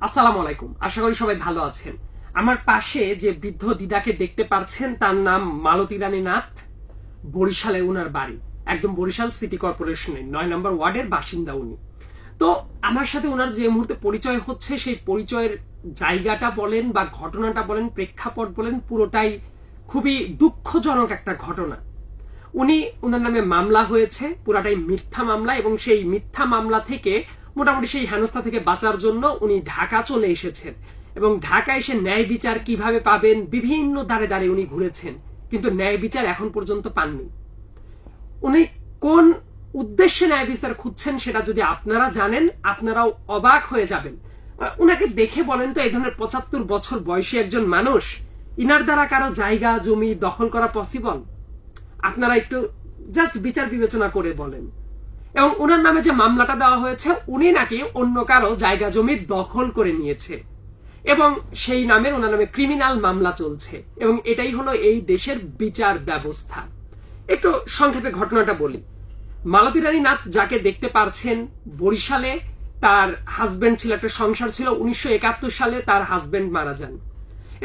আসসালামু আলাইকুম। আশা করি সবাই ভালো আছেন। আমার পাশে যে বৃদ্ধ দিদাকে দেখতে পাচ্ছেন তার নাম মালতী রানী নাথ। বরিশালে উনার বাড়ি, একদম বরিশাল সিটি কর্পোরেশনের ৯ নম্বর ওয়ার্ডের বাসিন্দা উনি। তো আমার সাথে ওনার যে মুহূর্তে পরিচয় হচ্ছে, সেই পরিচয়ের জায়গাটা বলেন বা ঘটনাটা বলেন, প্রেক্ষাপট বলেন, পুরোটাই খুবই দুঃখজনক একটা ঘটনা। ওনার নামে মামলা হয়েছে, পুরাটাই মিথ্যা মামলা, এবং সেই মিথ্যা মামলা থেকে মোটামুটি সেই হেনস্থা থেকে বাঁচার জন্য উনি ঢাকা চলে এসেছেন, এবং ঢাকা এসে ন্যায় বিচার কিভাবে পাবেন বিভিন্ন দ্বারে দ্বারে উনি ঘুরেছেন, কিন্তু ন্যায় বিচার এখন পর্যন্ত পাননি। উনি কোন উদ্দেশ্যে ন্যায় বিচার খুঁজছেন সেটা যদি আপনারা জানেন, আপনারাও অবাক হয়ে যাবেন। উনাকে দেখে বলেন তো, এই ধরনের ৭৫ বছর বয়সী একজন মানুষ, ইনার দ্বারা কারো জায়গা জমি দখল করা পসিবল? আপনারা একটু জাস্ট বিচার বিবেচনা করে বলেন। এবং ওনার নামে যে মামলাটা দেওয়া হয়েছে, উনি নাকি অন্য কারো জায়গা জমি দখল করে নিয়েছে, এবং সেই নামে ওনার নামে ক্রিমিনাল মামলা চলছে, এবং এটাই হলো এই দেশের বিচার ব্যবস্থা। একটু সংক্ষেপে ঘটনাটা বলি। মালতী রানী নাথ যাকে দেখতে পারছেন, বরিশালে তার হাজবেন্ড ছিল, একটা সংসার ছিল। ১৯৭১ সালে তার হাজবেন্ড মারা যান,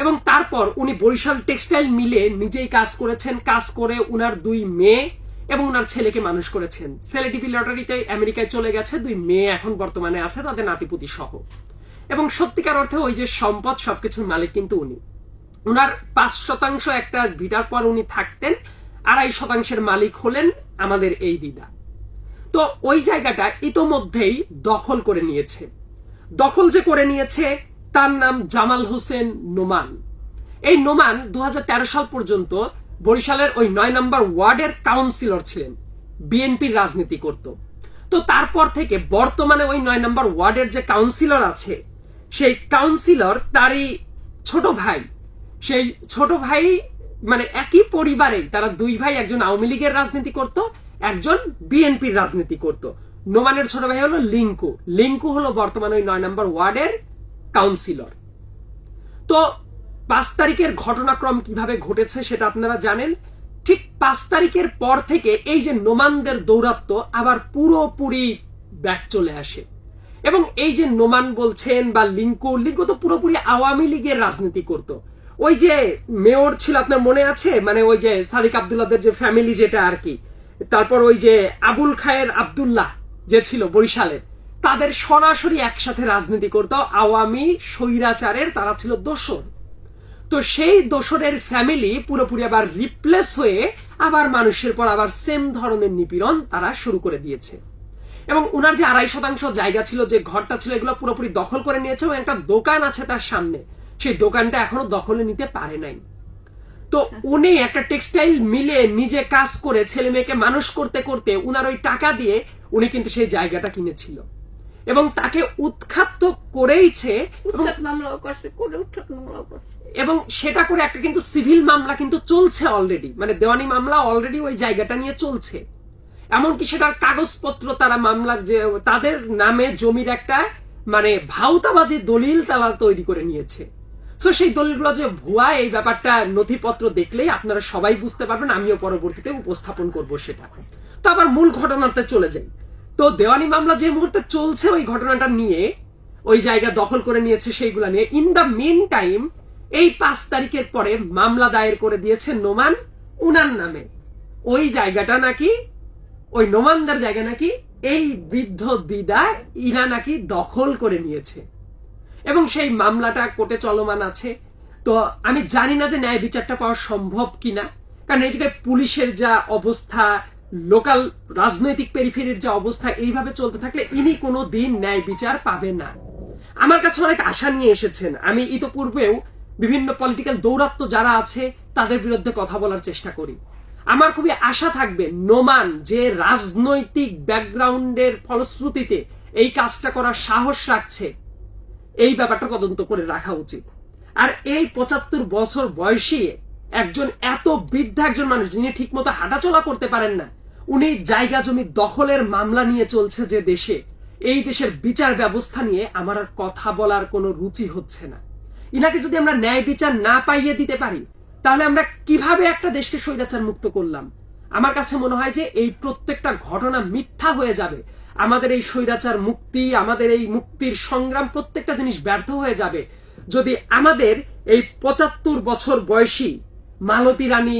এবং তারপর উনি বরিশাল টেক্সটাইল মিলে নিজেই কাজ করেছেন। কাজ করে উনার ২ মেয়ে এবং উনার ছেলেকে মানুষ করেছেন। ছেলে ডিপি লটারিতে আমেরিকায় চলে গেছে, ২ মেয়ে এখন বর্তমানে আছে, তাদের নাতিপুতি সহ। এবং সত্যিকার অর্থে ওই যে সম্পদ, সবকিছুর মালিক কিন্তু উনি। উনার ৫% একটা ভিটার পর উনি থাকতেন, ২.৫% মালিক হলেন আমাদের এই দিদা। তো ওই জায়গাটা ইতোমধ্যেই দখল করে নিয়েছে। দখল যে করে নিয়েছে, তার নাম জামাল হোসেন নোমান। এই নোমান ২০১৩ সাল পর্যন্ত বরিশালের ওই ৯ নম্বর ওয়ার্ডের কাউন্সিলর ছিলেন, বিএনপির রাজনীতি করত। তো তারপর থেকে বর্তমানে ওই ৯ নম্বর ওয়ার্ডের যে কাউন্সিলর আছে, সেই কাউন্সিলর তারই ছোট ভাই। সেই ছোট ভাই মানে একই পরিবারেই তারা ২ ভাই, একজন আওয়ামী লীগের রাজনীতি করত, একজন বিএনপির রাজনীতি করত। নোমানের ছোট ভাই হলো লিঙ্কু। লিঙ্কু হলো বর্তমানে ওই ৯ নম্বর ওয়ার্ডের কাউন্সিলর। তো ৫ তারিখের ঘটনাক্রম কিভাবে ঘটেছে সেটা আপনারা জানেন। ঠিক ৫ তারিখের পর থেকে এই যে নোমানদের দৌরাত্ম্য আবার পুরোপুরি ব্যাক চলে আসে, এবং এই যে নোমান বলছেন বা লিঙ্কু তো পুরোপুরি আওয়ামী লীগের রাজনীতি করত। ওই যে মেয়র ছিল, আপনার মনে আছে, মানে ওই যে সাদিক আব্দুল্লাহদের যে ফ্যামিলি যেটা আর কি, তারপর ওই যে আবুল খায়ের আব্দুল্লাহ যে ছিল বরিশালের, তাদের সরাসরি একসাথে রাজনীতি করতো। আওয়ামী স্বৈরাচারের তারা ছিল দোসর। তো সেই দোসরের ফ্যামিলি পুরোপুরি আবার রিপ্লেস হয়ে আবার মানুষের পর আবার সেম ধরনের নিপীড়ন তারা শুরু করে দিয়েছে। এবং উনার যে ২.৫% জায়গা ছিল, যে ঘরটা ছিল, এগুলো পুরোপুরি দখল করে নিয়েছে, এবং একটা দোকান আছে তার সামনে, সেই দোকানটা এখনো দখলে নিতে পারে নাই। তো উনি একটা টেক্সটাইল মিলে নিজে কাজ করে ছেলে মেয়েকে মানুষ করতে করতে উনার ওই টাকা দিয়ে উনি কিন্তু সেই জায়গাটা কিনেছিল, এবং তাকে উৎখাত করেইছে, এবং সেটা করে একটা কিন্তু সিভিল মামলা কিন্তু চলছে অলরেডি, মানে দেওয়ানি মামলা অলরেডি ওই জায়গাটা নিয়ে চলছে। এমনকি সেটার কাগজপত্র তারা মামলার যে তাদের নামে জমির একটা মানে ভাউতাবাজি দলিল তারা তৈরি করে নিয়েছে। তো সেই দলিলগুলো যে ভুয়া, এই ব্যাপারটা নথিপত্র দেখলেই আপনারা সবাই বুঝতে পারবেন, আমিও পরবর্তীতে উপস্থাপন করব সেটা। তো আবার মূল ঘটনাতে চলে যাই। তো দেওয়ানি মামলা যে মুহূর্তে চলছে ওই ঘটনাটা নিয়ে, ওই জায়গা দখল করে নিয়েছে সেইগুলা নিয়ে, ইন দ্য মিন টাইম এই ৫ তারিখের পরে মামলা দায়ের করে দিয়েছে নোমান উনার নামে। ওই জায়গাটা নাকি, ওই নোমানদার জায়গা নাকি এই বৃদ্ধ দিদা ইনা নাকি দখল করে নিয়েছে, এবং সেই মামলাটা কোর্টে চলমান আছে। তো আমি জানি না যে ন্যায় বিচারটা পাওয়া সম্ভব কিনা, কারণ এই জায়গায় পুলিশের যা অবস্থা, লোকাল রাজনৈতিক পেরিফেরির যা অবস্থা, এইভাবে চলতে থাকলে ইনি কোনো দিন ন্যায় বিচার পাবেন না। আমার কাছে অনেক আশা নিয়ে এসেছেন। আমি ইতোপূর্বেও বিভিন্ন পলিটিক্যাল দৌরাত্ম্য যারা আছে তাদের বিরুদ্ধে কথা বলার চেষ্টা করি। আমার খুবই আশা থাকবে নোমান যে রাজনৈতিক ব্যাকগ্রাউন্ডের ফলশ্রুতিতে এই কাজটা করার সাহস রাখছে, এই ব্যাপারটা তদন্ত করে রাখা উচিত। আর এই ৭৫ বছর বয়সী একজন, এত বৃদ্ধ একজন মানুষ, যিনি ঠিক মতো হাঁটাচলা করতে পারেন না, উনি জায়গা জমি দখলের মামলা নিয়ে চলছে যে দেশে, এই দেশের বিচার ব্যবস্থা নিয়ে আমার আর কথা বলার কোনো রুচি হচ্ছে না। ইনাকে যদি আমরা ন্যায় বিচার না পাইয়ে দিতে পারি, তাহলে আমরা কিভাবে একটা দেশকে স্বৈরাচার মুক্ত করলাম? আমার কাছে মনে হয় যে এই প্রত্যেকটা ঘটনা মিথ্যা হয়ে যাবে। আমাদের এই স্বৈরাচার মুক্তি, আমাদের এই মুক্তির সংগ্রাম প্রত্যেকটা জিনিস ব্যর্থ হয়ে যাবে যদি আমাদের এই ৭৫ বছর বয়সী মালতী রানী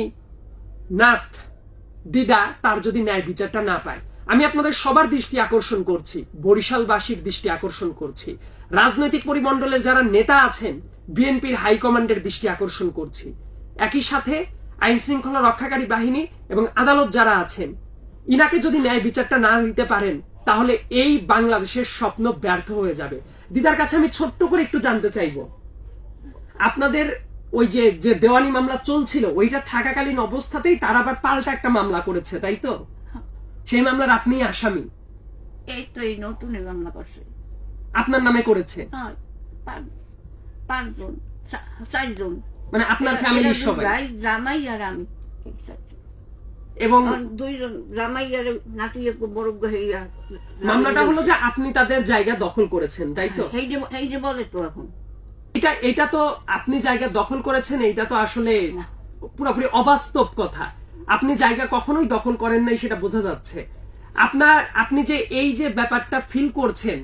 নাথ দিদা তার যদি ন্যায় বিচারটা না পায়। আমি আপনাদের সবার দৃষ্টি আকর্ষণ করছি, বরিশালবাসীর দৃষ্টি আকর্ষণ করছি, রাজনৈতিক পরিমণ্ডলের যারা নেতা আছেন, বিএনপির হাইকমান্ডের দৃষ্টি আকর্ষণ করছি, একই সাথে আইন শৃঙ্খলা রক্ষাকারী বাহিনী এবং আদালত যারা আছেন, ইনাকে যদি ন্যায় বিচারটা না দিতে পারেন তাহলে এই বাংলাদেশের স্বপ্ন ব্যর্থ হয়ে যাবে। দিদার কাছে আমি ছোট্ট করে একটু জানতে চাইবো, আপনাদের ওই যে যে দেওয়ানি মামলা চলছিল ওইটা থাকাকালীন অবস্থাতেই তারা আবার পাল্টা একটা মামলা করেছে, তাই তো? সেই মামলার আপনি আসামি? এই তো এই নতুন মামলা করছে, আপনার নামে করেছে? হ্যাঁ, পাঁচজন, চারজন, মানে আপনার ফ্যামিলির সবাই? জামাই আর আমি একসাথে, এবং দুইজন জামাই আর নাতিয়ে বড় হইয়া। মামলাটা হলো যে আপনি তাদের জায়গা দখল করেছেন, তাই তো? এই যে বলে তো এখন এটা তো আপনি জায়গা দখল করেছেন, এটা তো আসলে পুরোপুরি অবাস্তব কথা। আপনি জায়গা কখনোই দখল করেন নাই, সেটা বোঝা যাচ্ছে। আপনি যে এই যে ব্যাপারটা ফিল করছেন,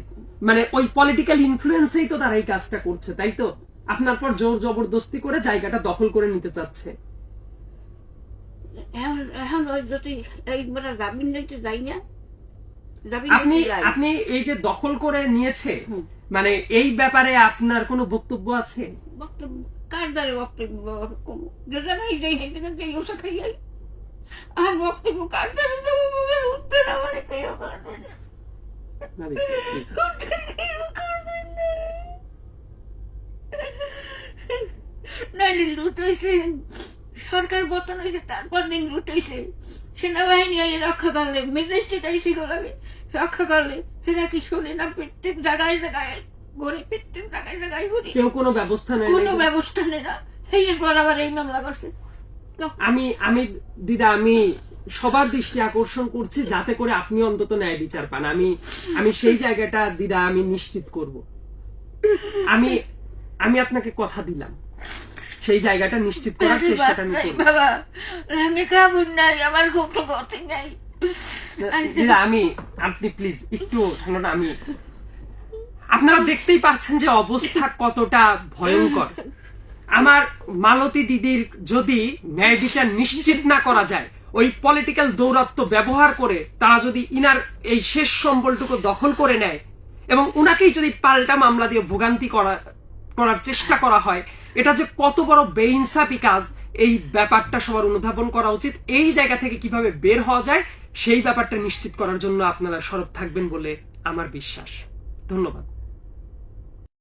মানে ওই পলিটিক্যাল ইনফ্লুয়েন্সেই তো তারা এই কাজটা করছে, তাই তো? আপনার পর জোর জবরদস্তি করে জায়গাটা দখল করে নিতে চাচ্ছে। এখন যদি এইবার জামিন নিতে যাই না, আপনি এই যে দখল করে নিয়েছে, মানে এই ব্যাপারে আপনার কোনো বক্তব্য আছে? বক্তব্য কার দ্বারা বক্তব্য জামাই যাই যাই ওষা খাই আর বক্তব্য কার দ্বারা দেবো উত্তর আমার নাইলে লুট হয়েছে, সরকার পতন হয়েছে, তারপর দিন লুট হয়েছে, সেনাবাহিনী রক্ষা করলে, ম্যাজিস্ট্রেট আইসি লাগে রক্ষা করলে, সেটা কি শুনে না? প্রত্যেক জায়গায় জায়গায় ঘুরে, প্রত্যেক জায়গায় জায়গায় ঘুরি, কেউ কোনো ব্যবস্থা নেয়? কোনো ব্যবস্থা নেই না। এরপর আবার এই মামলা করছে। আমি দিদা, আমি সবার দৃষ্টি আকর্ষণ করছি যাতে করে আপনি অন্তত ন্যায় বিচার পান। আমি সেই জায়গাটা দিদা আমি নিশ্চিত করব। আমি আপনাকে কথা দিলাম সেই জায়গাটা নিশ্চিত করার চেষ্টাটা আমি করব। বাবা আমি কাবুল নাই, আমার খুব তো কথা নাই দিদা। আপনি প্লিজ একটু ঠান্ডা। আপনারা দেখতেই পাচ্ছেন যে অবস্থা কতটা ভয়ঙ্কর। আমার মালতী দিদির যদি ন্যায় বিচার নিশ্চিত না করা যায়, ওই পলিটিক্যাল দৌরাত্ম্য ব্যবহার করে তারা যদি ইনার এই শেষ সম্বলটুকু দখল করে নেয় এবং উনাকেই যদি পাল্টা মামলা দিয়ে ভোগান্তি করার চেষ্টা করা হয়, এটা যে কত বড় বেইনসাফি কাজ, এই ব্যাপারটা সবার অনুধাবন করা উচিত। এই জায়গা থেকে কিভাবে বের হওয়া যায় সেই ব্যাপারটা নিশ্চিত করার জন্য আপনারা সরব থাকবেন বলে আমার বিশ্বাস। ধন্যবাদ।